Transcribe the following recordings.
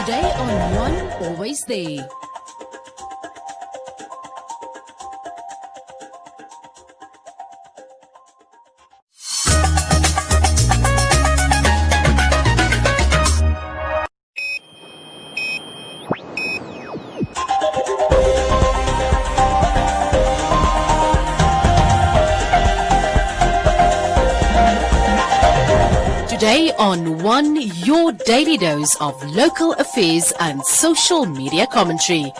Today on One, Always There. Today on One, your daily dose of local affairs and social media commentary.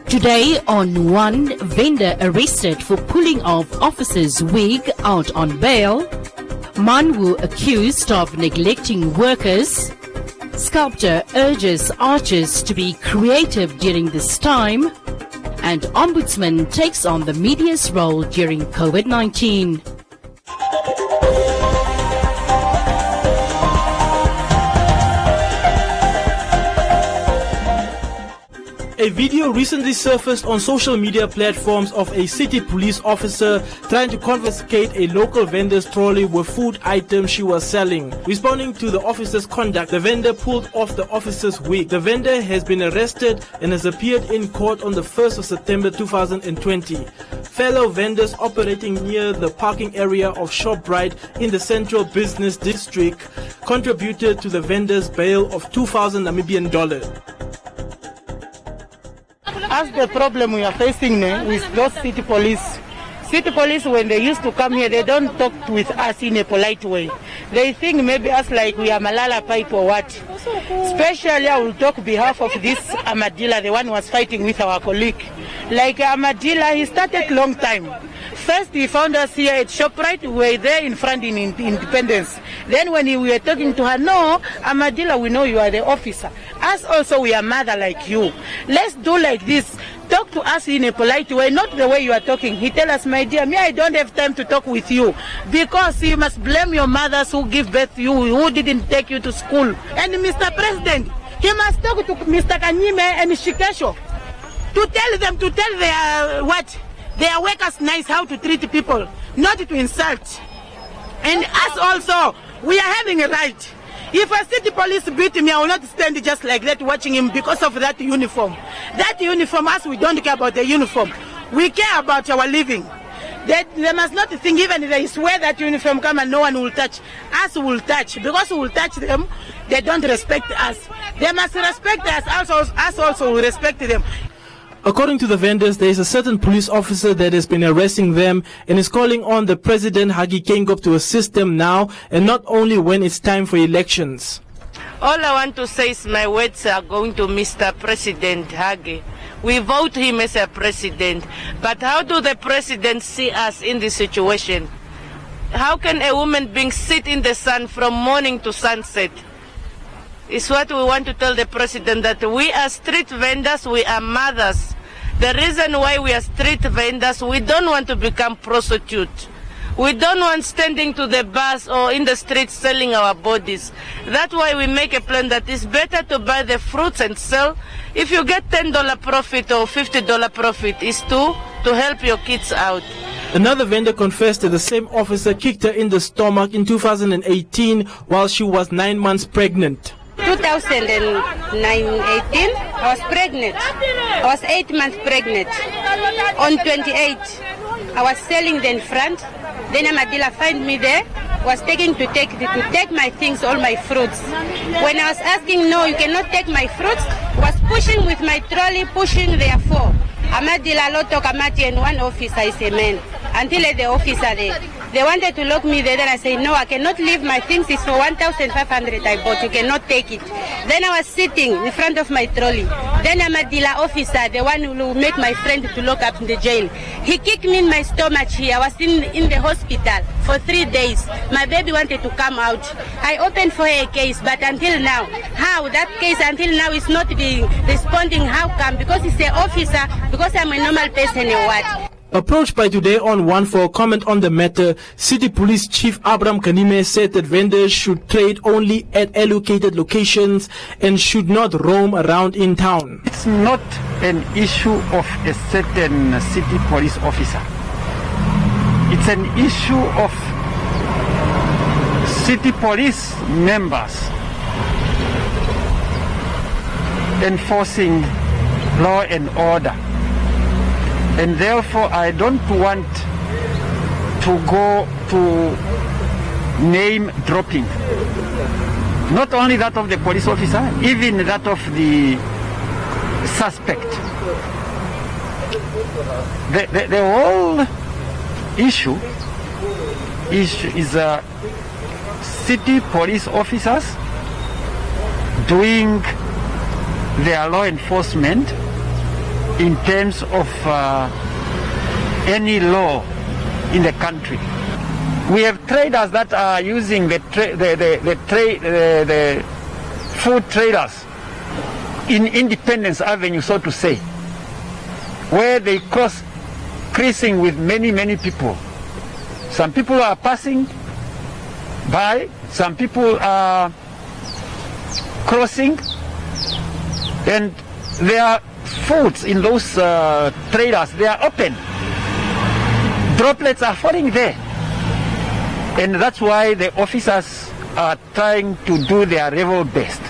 Today on One, vendor arrested for pulling off officer's wig out on bail. Manwu accused of neglecting workers. Sculptor urges artists to be creative during this time. And ombudsman takes on the media's role during COVID-19. A video recently surfaced on social media platforms of a city police officer trying to confiscate a local vendor's trolley with food items she was selling. Responding to the officer's conduct, the vendor pulled off the officer's wig. The vendor has been arrested and has appeared in court on the 1st of September 2020. Fellow vendors operating near the parking area of ShopRite in the Central Business District contributed to the vendor's bail of 2,000 Namibian dollars. As the problem we are facing now with those city police, when they used to come here, they don't talk with us in a polite way. They think maybe us like we are Malala pipe or what. Especially I will talk on behalf of this Amadila, the one who was fighting with our colleague. Like Amadila, he started long time. First he found us here at ShopRite, we were there in front in Independence. Then when we were talking to her, no, Amadila, we know you are the officer. Us also, we are mother like you. Let's do like this. Talk to us in a polite way, not the way you are talking. He tell us, my dear, me, I don't have time to talk with you. Because you must blame your mothers who give birth to you, who didn't take you to school. And Mr. President, he must talk to Mr. Kanyime and Shikesho to tell them, to tell their workers nice how to treat people, not to insult. And us also, we are having a right. If a city police beat me, I will not stand just like that watching him because of that uniform. That uniform, us, we don't care about the uniform. We care about our living. They must not think even if they swear that uniform come and no one will touch. Us will touch. Because we will touch them, they don't respect us. They must respect us also will respect them. According to the vendors, there is a certain police officer that has been arresting them and is calling on the President Hage Geingob to assist them now and not only when it's time for elections. All I want to say is my words are going to Mr. President Hage. We vote him as a president, but how do the president see us in this situation? How can a woman being sit in the sun from morning to sunset? It's what we want to tell the president, that we are street vendors, we are mothers. The reason why we are street vendors, we don't want to become prostitutes. We don't want standing to the bus or in the streets selling our bodies. That's why we make a plan that it's better to buy the fruits and sell. If you get $10 profit or $50 profit, it's to help your kids out. Another vendor confessed that the same officer kicked her in the stomach in 2018 while she was 9 months pregnant. 2018, I was pregnant. I was 8 months pregnant. On 28, I was selling the front. Then Amadila find me there. Was taking to take my things, all my fruits. When I was asking, no, you cannot take my fruits, was pushing with my trolley, pushing therefore. Amadila Loto Kamati and one officer is a man. Until the officer there. They wanted to lock me there, then I said, no, I cannot leave my things, it's for 1,500 I bought, you cannot take it. Then I was sitting in front of my trolley. Then Amadila officer, the one who will make my friend to lock up in the jail. He kicked me in my stomach here, I was in the hospital for 3 days. My baby wanted to come out. I opened for her a case, but until now, how that case until now is not being responding, how come? Because it's an officer, because I'm a normal person or what? Approached by Today on One for a comment on the matter, City Police Chief Abraham Kanime said that vendors should trade only at allocated locations and should not roam around in town. It's not an issue of a certain city police officer. It's an issue of city police members enforcing law and order. And therefore, I don't want to go to name dropping. Not only that of the police officer, even that of the suspect. The whole issue is city police officers doing their law enforcement in terms of any law in the country. We have traders that are using the food traders in Independence Avenue, so to say, where they crossing with many people. Some people are passing by, some people are crossing, and their foods in those traders, they are open. Droplets are falling there. And that's why the officers are trying to do their level best.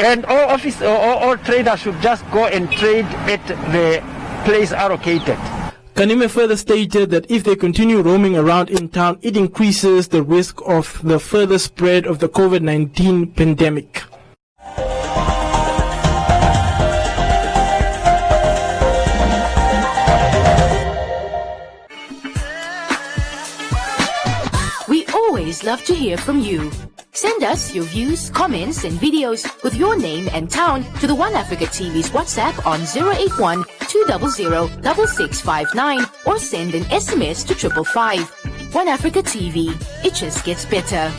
And all traders should just go and trade at the place allocated. Kanime further stated that if they continue roaming around in town, it increases the risk of the further spread of the COVID-19 pandemic. We always love to hear from you. Send us your views, comments, and videos with your name and town to the One Africa TV's WhatsApp on 081 200 6659 or send an SMS to 555. One Africa TV. It just gets better.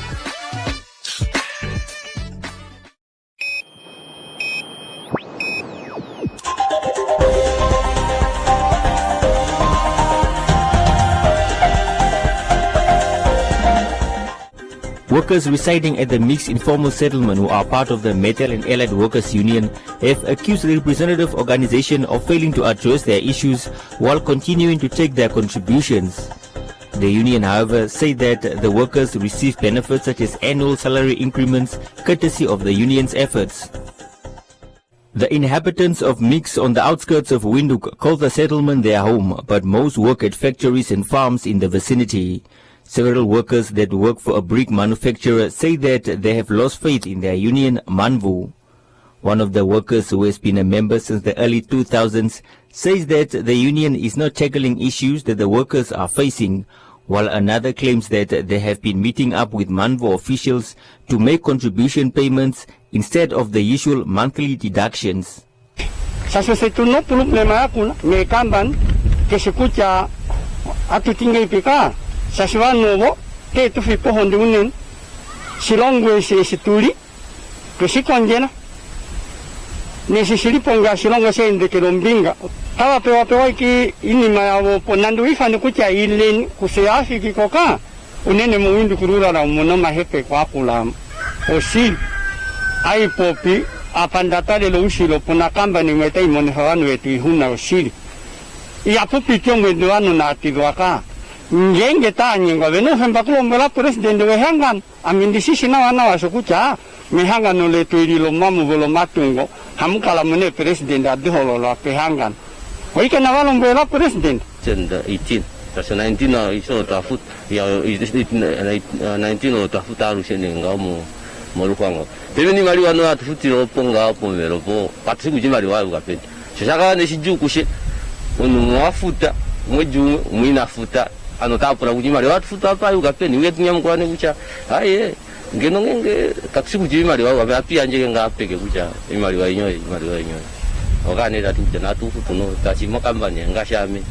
Workers residing at the mixed informal settlement who are part of the Metal and Allied Workers Union have accused the representative organization of failing to address their issues while continuing to take their contributions. The union, however, say that the workers receive benefits such as annual salary increments courtesy of the union's efforts. The inhabitants of Mix on the outskirts of Windhoek call the settlement their home, but most work at factories and farms in the vicinity. Several workers that work for a brick manufacturer say that they have lost faith in their union, Manvu. One of the workers, who has been a member since the early 2000s, says that the union is not tackling issues that the workers are facing, while another claims that they have been meeting up with Manvu officials to make contribution payments instead of the usual monthly deductions. Sasiwan nobo te tu fi pohon dunin silongwe se situli ke sikonjena ne se siliponga silongwe se inde ke lombinga tawa pewa ki ini mayawo ponandu ifane kucha ilin kuseafi kikoka unene muwindu kurura na muna mahepe kwa kula osi ai popi apandatale lo usilo pona kamba ni metai mone hawanu etu ihuna osili ya popi kyongwe nduanu na atiwaka ngenge tanyinga beno hemba kulombola president we hangan amindisi na wana wasukucha mihanga no le tuirilo mamu bolo matungo hamukala mune president adhololo pe hangan hoike na walombola president tenda 18 tasa 19 na iso tafut ya 19 no tafutaru senenga mo molukango bebeni mali wano atufutiro ponga pomero po patsiku jimali wa ukape shaka ne shijukushe onu wafuta mweju mwinafuta anotapura kujimali watufuta pa ukapeni wetunya mkwane kucha aye ngeno ngenge taksiku jimali wa apia nje ngapeke kucha imali wa inyo okane datu jana tu futuno tachimo kambanye ngashame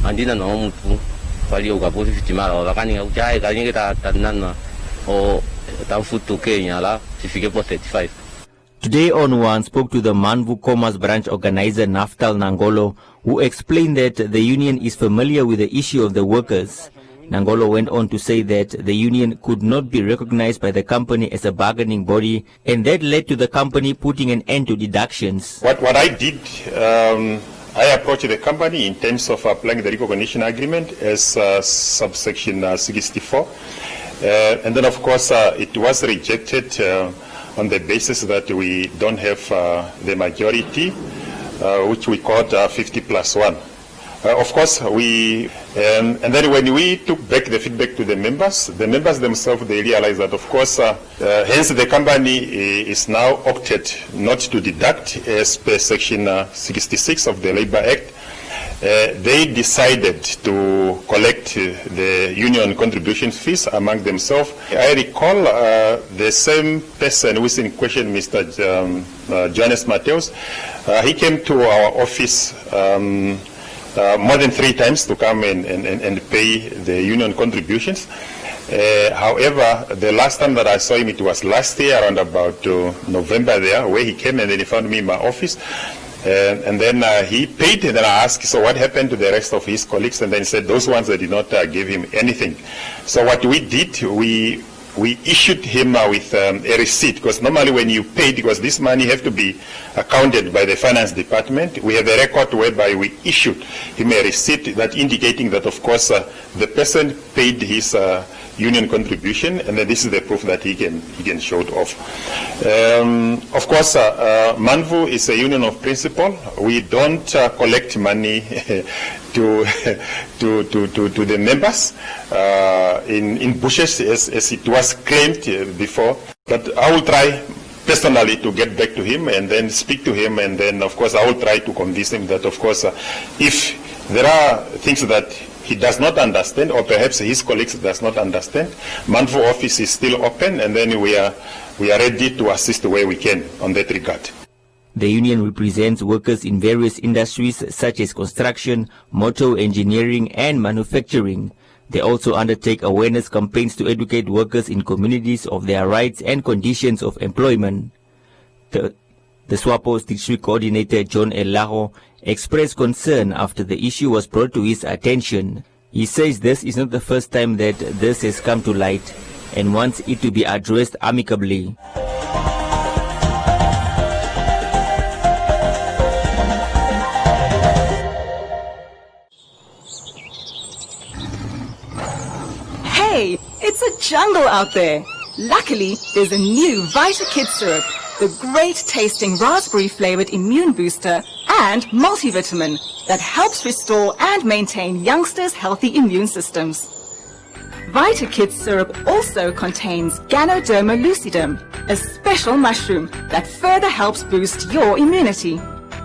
andina no mutu pali ukapofi fitimala wakani kucha ai kanyenge tanana o tafutu Kenya la sifike po 35. Today on One spoke to the Manvu Commerce branch organizer Naftal Nangolo, who explained that the union is familiar with the issue of the workers. Nangolo went on to say that the union could not be recognized by the company as a bargaining body, and that led to the company putting an end to deductions. What I did, I approached the company in terms of applying the recognition agreement as subsection 64. And then, of course, it was rejected on the basis that we don't have the majority, which we called 50+1. Of course, and then when we took back the feedback to the members themselves, they realized that, of course, hence the company is now opted not to deduct as per Section 66 of the Labour Act. They decided to collect the union contribution fees among themselves. I recall the same person who is in question, Mr. Johannes Mateus, he came to our office more than 3 times to come and pay the union contributions. However, the last time that I saw him, it was last year around about November there, where he came and then he found me in my office. And then he paid, and then I asked, so what happened to the rest of his colleagues? And then he said, those ones that did not give him anything. So what we did, we issued him with a receipt, because normally when you pay, because this money have to be accounted by the finance department, we have a record whereby we issued him a receipt that indicating that, of course, the person paid his union contribution, and then this is the proof that he can show it off. Of course, Manvu is a union of principle. We don't collect money to the members in bushes as it was claimed before. But I will try personally to get back to him and then speak to him, and then of course I will try to convince him that, of course, if there are things that he does not understand, or perhaps his colleagues does not understand, Manvu office is still open, and then we are ready to assist where we can on that regard. The union represents workers in various industries such as construction, motor engineering and manufacturing. They also undertake awareness campaigns to educate workers in communities of their rights and conditions of employment. The SWAPO's district coordinator John Elaho expressed concern after the issue was brought to his attention. He says this is not the first time that this has come to light and wants it to be addressed amicably. Hey, it's a jungle out there. Luckily, there's a new Vita Kids syrup, the great tasting raspberry flavored immune booster and multivitamin that helps restore and maintain youngsters' healthy immune systems. Vita Kids syrup also contains Ganoderma lucidum, a special mushroom that further helps boost your immunity.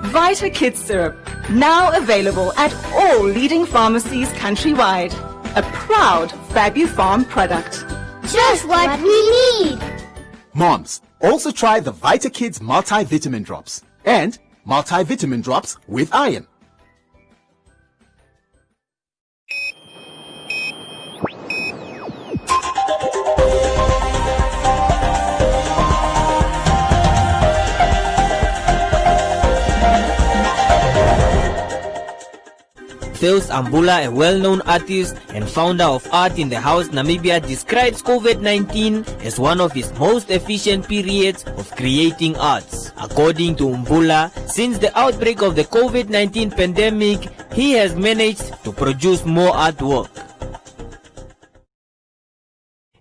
Vita Kids syrup, now available at all leading pharmacies countrywide. A proud FabuFarm product. Just what we need! Moms, also try the Vita Kids multivitamin drops and multivitamin drops with iron. Theos Ambula, a well-known artist and founder of Art in the House Namibia, describes COVID-19 as one of his most efficient periods of creating arts. According to Mbula, since the outbreak of the COVID-19 pandemic, he has managed to produce more artwork.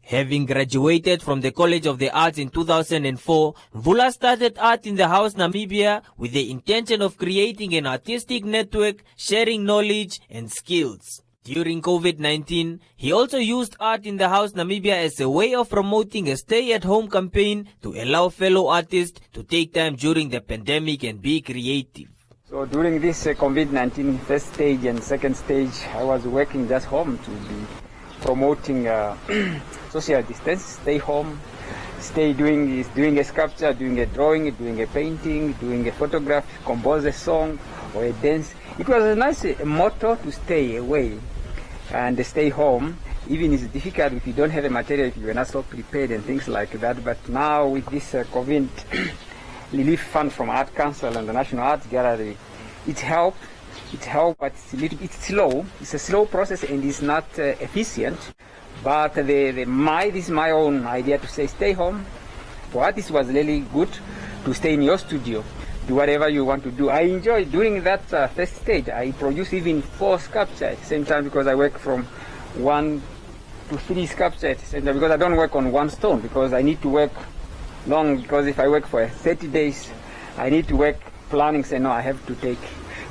Having graduated from the College of the Arts in 2004, Mvula started Art in the House Namibia with the intention of creating an artistic network, sharing knowledge and skills. During COVID-19, he also used Art in the House Namibia as a way of promoting a stay-at-home campaign to allow fellow artists to take time during the pandemic and be creative. So during this COVID-19 first stage and second stage, I was working just home to be promoting social distance, stay home, doing a sculpture, doing a drawing, doing a painting, doing a photograph, compose a song or a dance. It was a nice motto to stay away and stay home. Even it's difficult if you don't have a material, if you're not so prepared and things like that. But now with this COVID relief fund from Art Council and the National Art Gallery, it helped, but it's a little bit slow. It's a slow process and it's not efficient. But this is my own idea to say stay home. For artists, was really good to stay in your studio, do whatever you want to do. I enjoy doing that first stage. I produce even 4 sculptures at the same time because I work from 1 to 3 sculptures at the same time because I don't work on one stone because I need to work long, because if I work for 30 days, I need to work planning, say, no, I have to take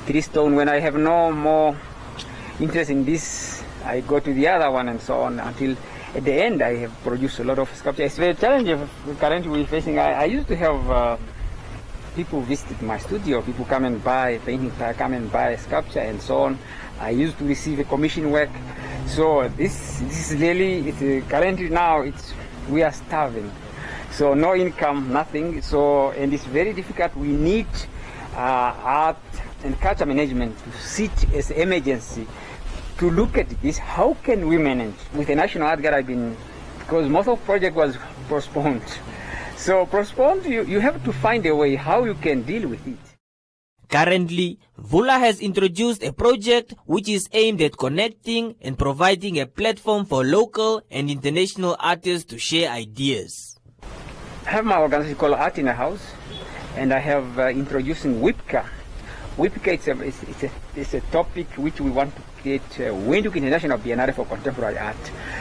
3 stone. When I have no more interest in this, I go to the other one and so on, until at the end I have produced a lot of sculpture. It's very challenging currently we're facing. I used to have people visit my studio, people come and buy painting, come and buy sculpture and so on. I used to receive a commission work. So this is really, currently now we are starving. So no income, nothing. So, and it's very difficult. We need art and culture management to sit as emergency to look at this. How can we manage with the National Art Gallery? Because most of the project was postponed. So postponed, you have to find a way how you can deal with it. Currently, Vula has introduced a project which is aimed at connecting and providing a platform for local and international artists to share ideas. I have my organization called Art in a House, and I have introducing WIPCA. WIPCA is a topic which we want to create Windhoek International Biennale for Contemporary Art.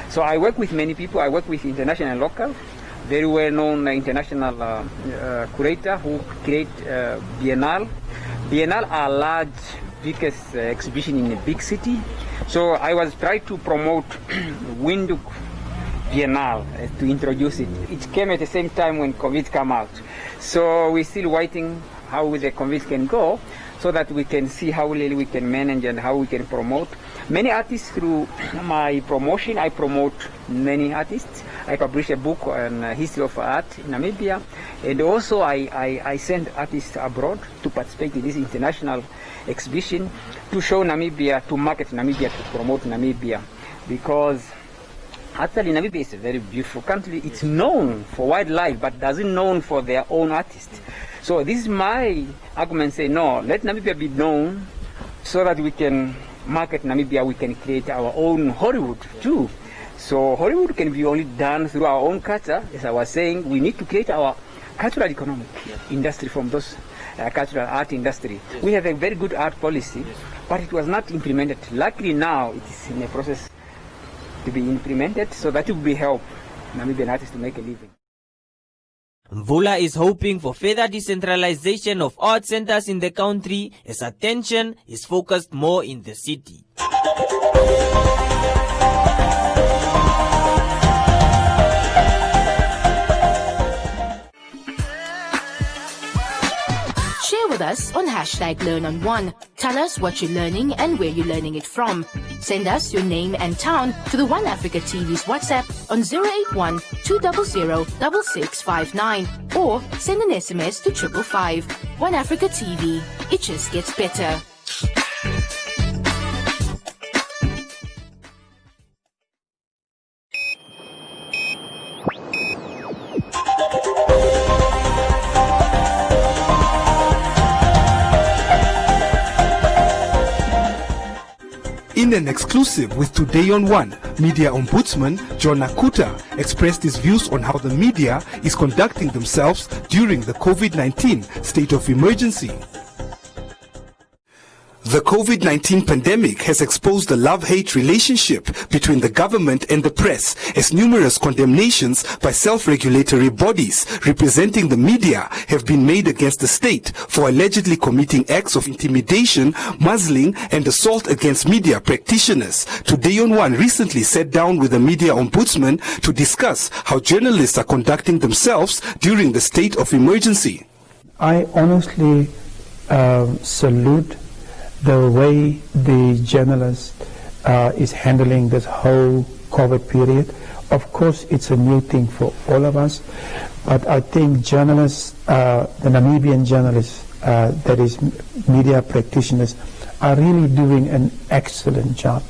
So I work with many people. I work with international and local, very well-known international curator who create Biennale. Biennale are large, biggest exhibition in a big city. So I was trying to promote Windhoek Biennale to introduce it. It came at the same time when COVID came out. So we're still waiting how the COVID can go, so that we can see how really we can manage and how we can promote. Many artists, through my promotion, I promote many artists. I publish a book on history of art in Namibia, and also I send artists abroad to participate in this international exhibition to show Namibia, to market Namibia, to promote Namibia, because actually Namibia is a very beautiful country. It's known for wildlife, but doesn't known for their own artists. So this is my argument, say no, let Namibia be known so that we can market Namibia, we can create our own Hollywood too. So Hollywood can be only done through our own culture. As I was saying, we need to create our cultural economic industry from those cultural art industry. We have a very good art policy, but it was not implemented. Luckily now it is in a process to be implemented, so that will be help Namibian artists to make a living. Vula is hoping for further decentralization of art centers in the country as attention is focused more in the city. Share with us on #LearnOn1. Tell us what you're learning and where you're learning it from. Send us your name and town to the One Africa TV's WhatsApp on 081 200 6659 or send an SMS to 555. One Africa TV. It just gets better. In an exclusive with Today on One, Media Ombudsman John Akuta expressed his views on how the media is conducting themselves during the COVID-19 state of emergency. The COVID-19 pandemic has exposed the love-hate relationship between the government and the press, as numerous condemnations by self-regulatory bodies representing the media have been made against the state for allegedly committing acts of intimidation, muzzling, and assault against media practitioners. Today on One recently sat down with the Media Ombudsman to discuss how journalists are conducting themselves during the state of emergency. I honestly salute the way the journalist is handling this whole COVID period. Of course, it's a new thing for all of us, but I think journalists, the Namibian journalists, that is media practitioners, are really doing an excellent job.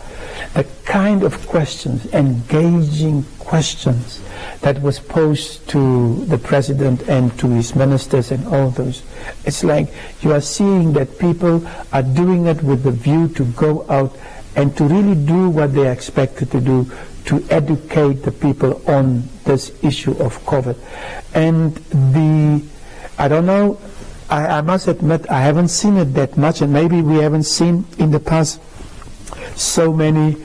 The kind of questions, engaging questions, that was posed to the president and to his ministers and all those. It's like you are seeing that people are doing it with the view to go out and to really do what they are expected to do, to educate the people on this issue of COVID. And I don't know, I must admit I haven't seen it that much, and maybe we haven't seen in the past so many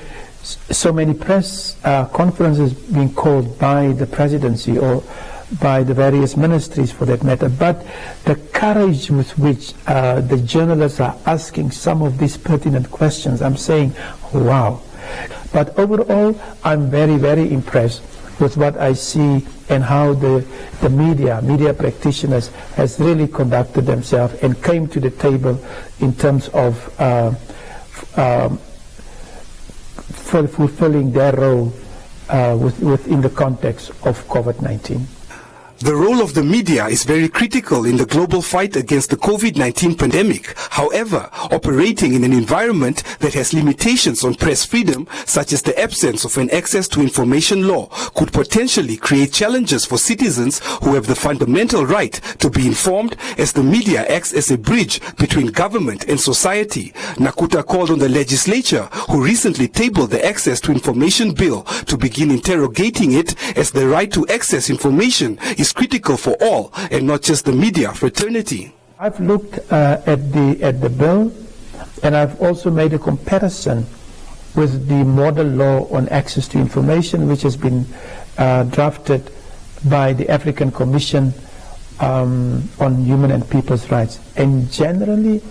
press conferences being called by the presidency or by the various ministries for that matter. But the courage with which the journalists are asking some of these pertinent questions, I'm saying, wow. But overall, I'm very, very impressed with what I see and how the media practitioners has really conducted themselves and came to the table in terms of fulfilling their role within the context of COVID-19. The role of the media is very critical in the global fight against the COVID-19 pandemic. However, operating in an environment that has limitations on press freedom, such as the absence of an access to information law, could potentially create challenges for citizens who have the fundamental right to be informed, as the media acts as a bridge between government and society. Nakuta called on the legislature, who recently tabled the Access to Information Bill, to begin interrogating it, as the right to access information is critical for all and not just the media fraternity. I've looked at the bill, and I've also made a comparison with the model law on access to information, which has been drafted by the African Commission on Human and People's Rights. And generally,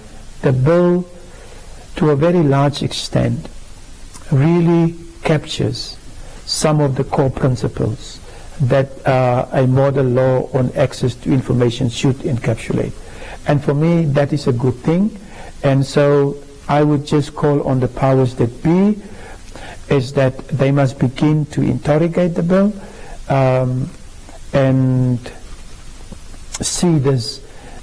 the bill, to a very large extent, really captures some of the core principles that a model law on access to information should encapsulate. And for me, that is a good thing. And so I would just call on the powers that be, is that they must begin to interrogate the bill and see this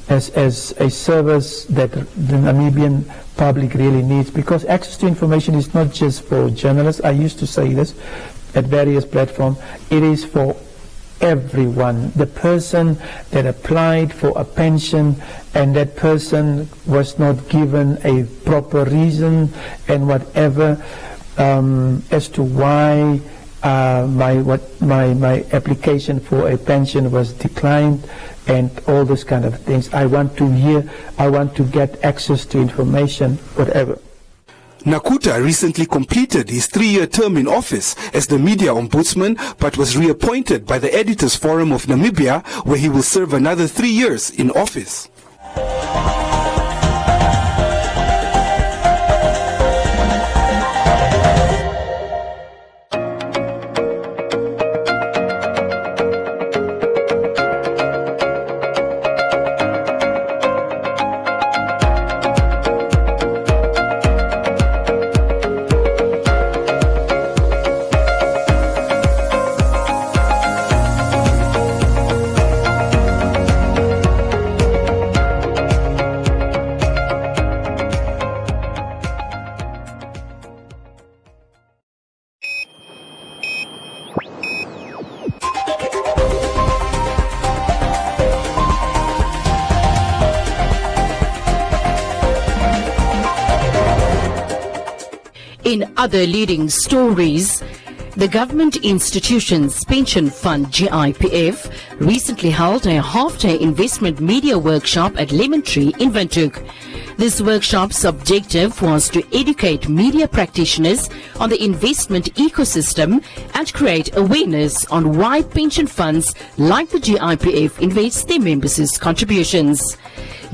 as a service that the Namibian public really needs, because access to information is not just for journalists. I used to say this at various platforms. It is for everyone. The person that applied for a pension and that person was not given a proper reason and whatever as to why my application for a pension was declined and all those kind of things. I want to get access to information, whatever. Nakuta recently completed his 3-year term in office as the media ombudsman, but was reappointed by the Editors Forum of Namibia, where he will serve another 3 years in office. In other leading stories, the Government Institutions Pension Fund GIPF recently held a half-day investment media workshop at Lemon Tree in Windhoek. This workshop's objective was to educate media practitioners on the investment ecosystem and create awareness on why pension funds like the GIPF invest their members' contributions.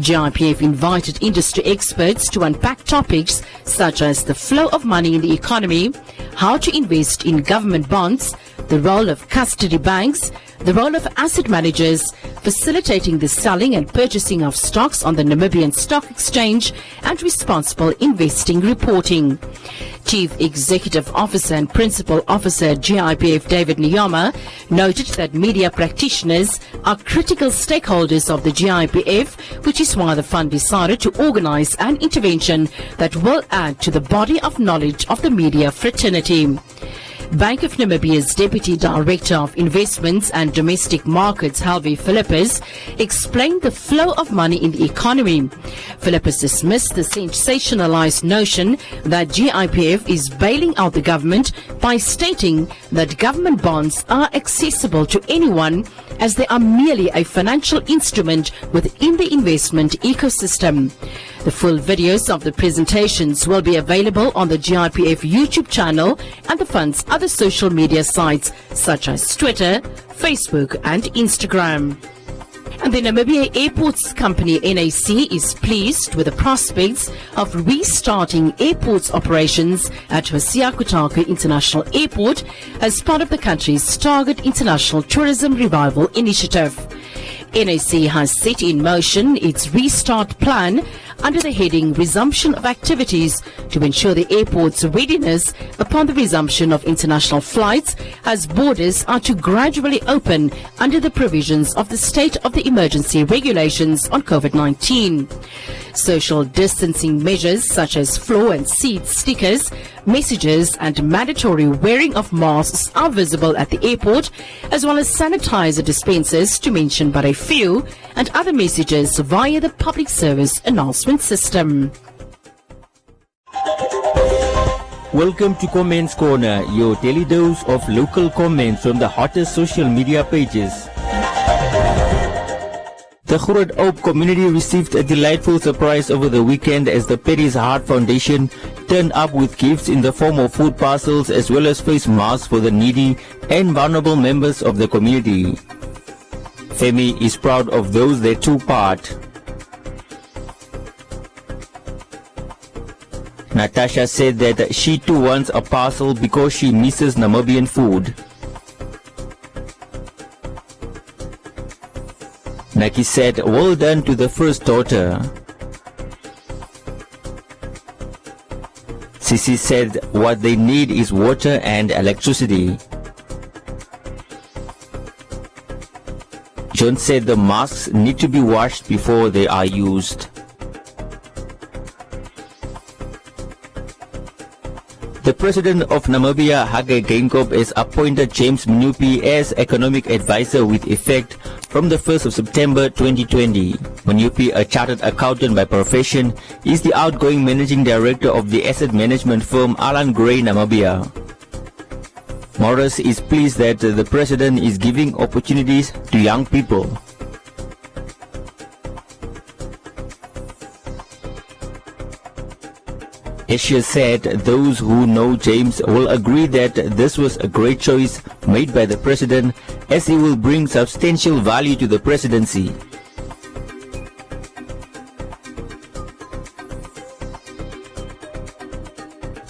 GIPF invited industry experts to unpack topics such as the flow of money in the economy, how to invest in government bonds, the role of custody banks, the role of asset managers, facilitating the selling and purchasing of stocks on the Namibian Stock Exchange, and responsible investing reporting. Chief Executive Officer and Principal Officer GIPF David Nyama noted that media practitioners are critical stakeholders of the GIPF, which is why the fund decided to organize an intervention that will add to the body of knowledge of the media fraternity. Bank of Namibia's Deputy Director of Investments and Domestic Markets, Helvi Philippus, explained the flow of money in the economy. Philippus dismissed the sensationalized notion that GIPF is bailing out the government by stating that government bonds are accessible to anyone, as they are merely a financial instrument within the investment ecosystem. The full videos of the presentations will be available on the GIPF YouTube channel and the fund's other social media sites such as Twitter, Facebook and Instagram. And the Namibia Airports Company NAC is pleased with the prospects of restarting airports operations at Hosea Kutaka International Airport as part of the country's Target International Tourism Revival Initiative. NAC has set in motion its restart plan under the heading Resumption of Activities to ensure the airport's readiness upon the resumption of international flights as borders are to gradually open under the provisions of the State of the Emergency regulations on COVID-19. Social distancing measures such as floor and seat stickers, messages and mandatory wearing of masks are visible at the airport, as well as sanitizer dispensers, to mention but a few, and other messages via the public service announcement system. Welcome to Comments Corner, your daily dose of local comments from the hottest social media pages. The Groot Hope community received a delightful surprise over the weekend as the Perry's Heart Foundation turned up with gifts in the form of food parcels as well as face masks for the needy and vulnerable members of the community. Femi is proud of those that took part. Natasha said that she too wants a parcel because she misses Namibian food. Naki said, well done to the first daughter. Sisi said what they need is water and electricity. John said the masks need to be washed before they are used. The President of Namibia, Hage Geingob, has appointed James Mnupi as Economic Advisor with effect from the 1st of September 2020. Mnupi, a chartered accountant by profession, is the outgoing Managing Director of the asset management firm Alan Gray Namibia. Morris is pleased that the President is giving opportunities to young people. Asia said those who know James will agree that this was a great choice made by the President, as he will bring substantial value to the presidency.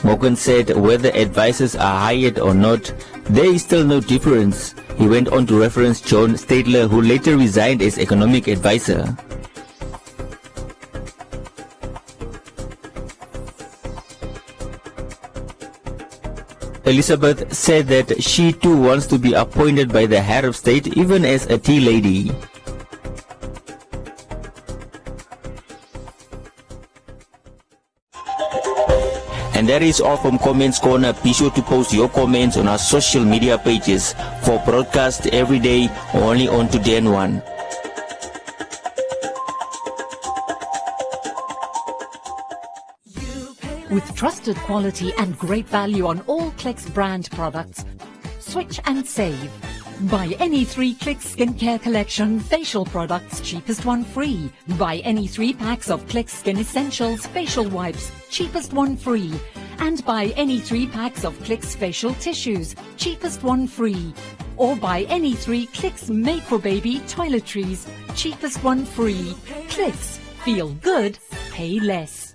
Morgan said whether advisors are hired or not, there is still no difference. He went on to reference John Stadler, who later resigned as economic advisor. Elizabeth said that she too wants to be appointed by the head of state, even as a tea lady. And that is all from Comments Corner. Be sure to post your comments on our social media pages for broadcast every day or only on Today and One. With trusted quality and great value on all Clicks brand products, switch and save. Buy any 3 Clicks skincare collection facial products, cheapest one free. Buy any 3 packs of Clicks Skin Essentials facial wipes, cheapest one free. And buy any 3 packs of Clicks facial tissues, cheapest one free. Or buy any 3 Clicks Made for Baby toiletries, cheapest one free. Clicks, feel good, pay less.